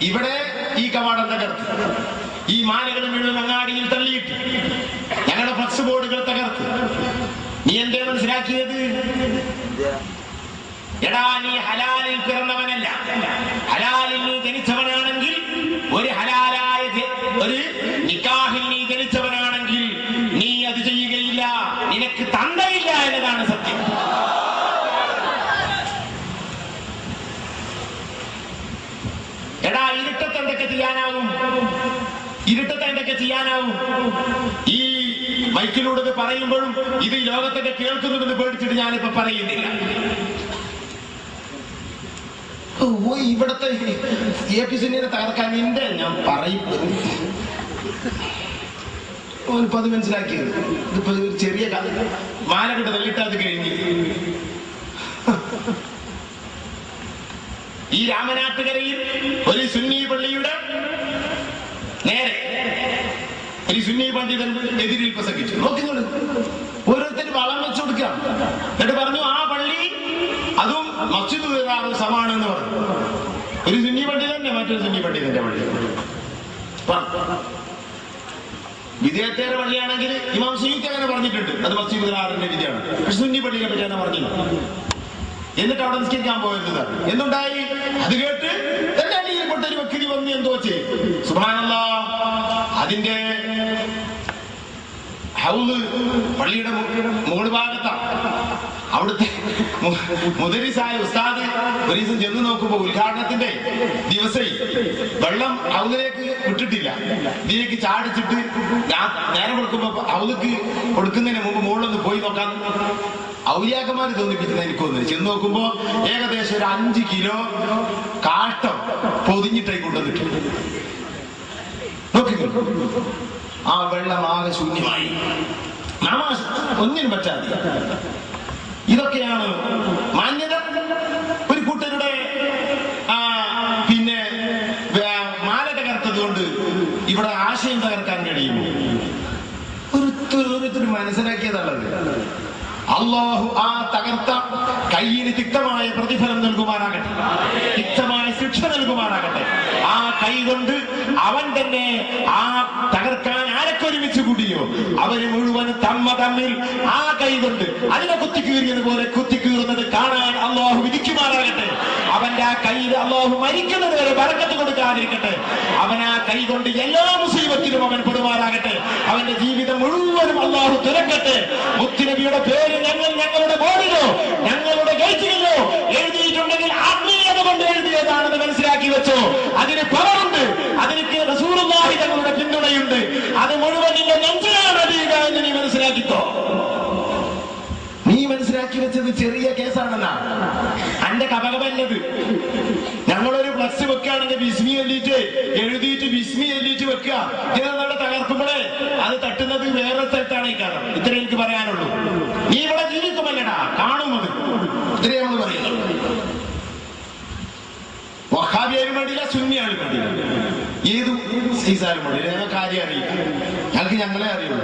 ഇവിടെ ഈ കവാടം തകർത്ത്, ഈ മാലകൾ മുഴുവൻ അങ്ങാടിയിൽ തള്ളിയിട്ട്, ഞങ്ങളുടെ ഫ്ലക്സ് ബോർഡുകൾ തകർത്ത്. നീ എന്തേ മനസ്സിലാക്കിയത്? എടാ, നീ ഹലാലിൽ പിറന്നവനല്ല. ഹലാലിൽ നീ ജനിച്ചവനാണെങ്കിൽ, ഒരു ഹലാലായ ഒരു നിക്കാഹിൽ നീ ജനിച്ചവനാണെങ്കിൽ നീ അത് ചെയ്യുകയില്ല. നിനക്ക് തന്തയില്ല എന്നതാണ് സത്യം. എടാ, ഇരുട്ടത്ത് എന്തൊക്കെ ചെയ്യാനാവും? ഇരുട്ടത്ത് എന്തൊക്കെ ചെയ്യാനാവും? ഈ മൈക്കിലൂടെ പറയുമ്പോഴും ഇത് ലോകത്തൊക്കെ കേൾക്കുന്നുണ്ടെന്ന് പേടിച്ചിട്ട് ഞാനിപ്പോ പറയുന്നില്ല. ഇവിടത്തെ APCനെ തകർക്കാൻ നിന്റെ ഞാൻ പറയും. ഓനിപ്പോ അത് മനസ്സിലാക്കിയത്. ഇതിപ്പോ ചെറിയ മാല കിട്ട തള്ളിട്ട് അത് കഴിഞ്ഞ് ഈ രാമനാട്ടുകരയിൽ ഒരു സുന്നി പള്ളിയുടെ നേരെ ഒരു സുന്നി പണ്ഡിതൻ എതിരിൽ പ്രസംഗിച്ചു. നോക്കിക്കോളൂ, ഓരോരുത്തർ വളം വെച്ചു കൊടുക്കുക. എന്നിട്ട് പറഞ്ഞു ആ പള്ളി അതും മസ്ജിദ് സമാണെന്ന് പറഞ്ഞു. ഒരു സുന്നി പണ്ഡിതന്റെ മറ്റൊരു സുന്നി പണ്ഡിതന്റെ പള്ളി. വിദേഹത്തേറെ പള്ളിയാണെങ്കിൽ ഇമാം സുയൂത്തി അങ്ങനെ പറഞ്ഞിട്ടുണ്ട്, അത് മസ്ജിദ് ഖുറാറിന്റെ വിധിയാണ്. പക്ഷെ സുന്നി പള്ളിയെ പറ്റി അങ്ങനെ പറഞ്ഞില്ല. എന്നിട്ട് അവിടെ നിസ്കരിക്കാൻ പോയത് എന്തുണ്ടായി? അത് കേട്ട് എന്റെ അടിയിൽ പൊട്ടൊരു വ്യക്തി വന്ന് എന്തോ ചെയ്തു. സുബ്ഹാനല്ലാഹ്, അതിന്റെ ഹൗദ് പള്ളിയുടെ മുകൾ ഭാഗത്താണ്. അവിടുത്തെ മുദരിസായ ഉസ്താദ് ഒരു ദിവസം ചെന്ന് നോക്കുമ്പോ ഉദ്ഘാടനത്തിന്റെ ദിവസം വെള്ളം ഹൗദിലേക്ക് വിട്ടിട്ടില്ല. ഇതിലേക്ക് ചാടിച്ചിട്ട് നേരം കൊടുക്കുമ്പോ ഹൗദിക്ക് കൊടുക്കുന്നതിന് മുമ്പ് മുകളിലൊന്ന് പോയി നോക്കാൻ ഔലിയാക്കന്മാര് തോന്നിപ്പിക്കുന്ന എനിക്ക് തോന്നുന്നു. ചെന്ന് നോക്കുമ്പോ ഏകദേശം ഒരു 5 കിലോ കാഷ്ടം പൊതിഞ്ഞിട്ടായി കൊണ്ടുവന്നിട്ടുണ്ട്. നോക്കിക്കോ, ആ വെള്ളം ആകെ ശൂന്യമായി, ഒന്നിനും പറ്റാതെ. ഇതൊക്കെയാണ് മാന്യത. ഒരു കൂട്ടരുടെ പിന്നെ മാല തകർത്തത് കൊണ്ട് ഇവിടെ ആശയം തകർക്കാൻ കഴിയുമോ? ഓരോരുത്തർ മനസ്സിലാക്കിയതല്ലത്. അല്ലാഹു ആ തകർത്ത കയ്യിന് തിക്തമായ പ്രതിഫലം നൽകുമാറാകട്ടെ, തിക്തമായ ശിക്ഷ നൽകുമാറാകട്ടെ. ആ കൈ കൊണ്ട് അവൻ തന്നെ ആ തകർക്കാൻ ആരൊക്കെ ഒരുമിച്ച് കൂടിയോ അവര് മുഴുവൻ തമ്മിൽ ആ കൈ കൊണ്ട് അതിനെ കുത്തിക്കീറിയതുപോലെ കുത്തിക്കീറുന്നത് കാണാൻ അല്ലാഹു വിധിക്കുമാറാകട്ടെ. അവന്റെ ആ കൈയിൽ അല്ലാഹു മരിക്കുന്നത് വരെ ബറക്കത്ത് കൊടുക്കാതിരിക്കട്ടെ. അവൻ ആ കൈ കൊണ്ട് എല്ലാ മുസീബത്തിലും അവൻ പെടുമാറാകട്ടെ. അവന്റെ ജീവിതം മുഴുവനും അല്ലാഹു തുറക്കട്ടെ. മുത്തുനബിയുടെ പേര് ഞങ്ങളുടെ ബോർഡിലോ ഞങ്ങളുടെ ഗേറ്റിലോ എഴുതിയിട്ടുണ്ടെങ്കിൽ ആത്മീയത കൊണ്ട് എഴുതിയതാണെന്ന് മനസ്സിലാക്കി വെച്ചോ. അതിന് പവറുണ്ട്, അതിന് റസൂലുള്ളാഹി തങ്ങളുടെ പിന്തുണയുണ്ട്. അത് മുഴുവൻ നിന്റെ നെഞ്ചിലാണ് അറിയുക എന്ന് നീ മനസ്സിലാക്കിക്കോ. നീ മനസ്സിലാക്കി വെച്ചത് ചെറിയ കേസാണെന്നാ അന്റെ കപകമല്ലത്. ഞങ്ങളൊരു ഫ്ലക്സ് വെക്കുകയാണെങ്കിൽ ബിസ്മി എഴുതിയിട്ട് ബിസ്മി എഴുതിയിട്ട് വെക്കുക. ഇതിനെ തകർക്കുമ്പോഴേ അത് തട്ടുന്നത് വേറെ സ്ഥലത്താണ് ഈ കാരണം. ഇത്രേ എനിക്ക് പറയാനുള്ളൂ. നീ ഇവിടെ ജീവിക്കുമല്ലടാ, കാണുന്നത്. ഇത്രേ നമ്മൾ പറയുന്നത്. വഹാബിയായാലും വേണ്ടിയില്ല, സുന്നിയാലും വേണ്ടിയില്ല, ഏത് സീസാലും വേണ്ടിയില്ല. ഞങ്ങൾക്ക് ആരെയും അറിയില്ല, ഞങ്ങൾക്ക് ഞങ്ങളെ അറിയുള്ളൂ.